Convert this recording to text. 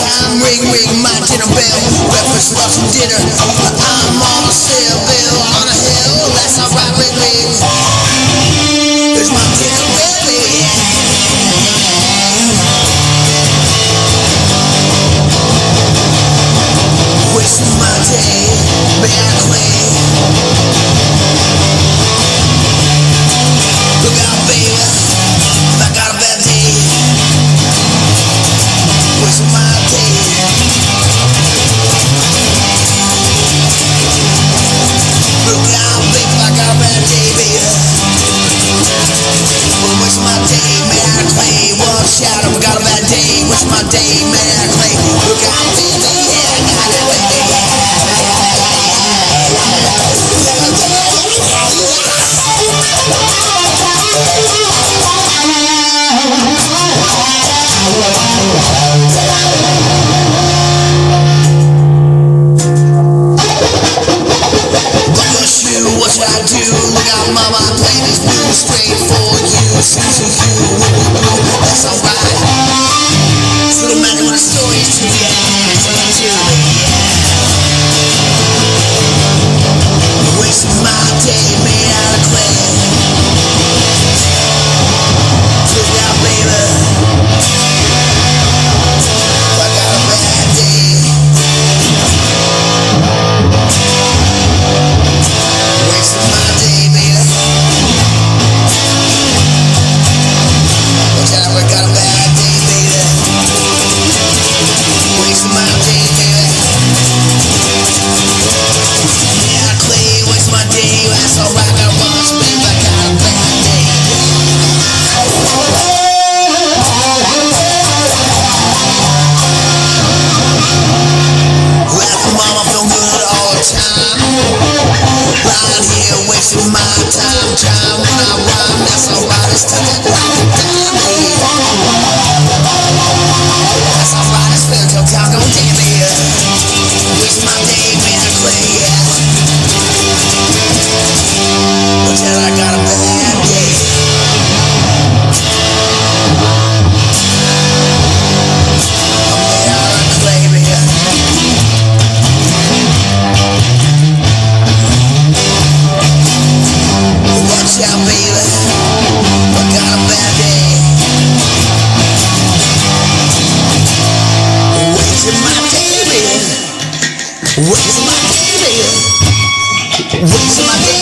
time, ring, ring, my dinner bell. Breakfast, lunch, and dinner. I'm on a sale bill on a hill. That's alright with me. It's my dinner, baby. Wasting my day, badly. Look out, baby, I got a bad day. Wasting my day. Look out, baby, I got a bad day, baby. Wasting my day, medically. One shot, I got a bad day. Wasting my day, medically. Look out, baby, yeah, I got it, baby. What should I do? Look out, mama, I play this blue straight for you. Susan, you, that's alright. So no matter what the story is to you, it's up to me, yeah. Wasting my day made out of clay. Look out, baby, I got a bad day. Wasting my day, baby. Watch out, I got a bad day, baby. Wasting my day, baby. Yeah, Clay, waste my day. That's alright, I got runs, baby. I got a bad day. Well, mama, feel good all the time. Lying here wasting my time when I rhyme, that's alright, it's time to rock it down, baby. That's alright, it's spiritual time, don't take me here. Wasting my day, man, I clay, yeah. But then I got a bad day. I'm made out of clay, baby. Watch out, baby, I got a bad day. Wasting my day, baby. Wasting my day, baby. Wasting my day.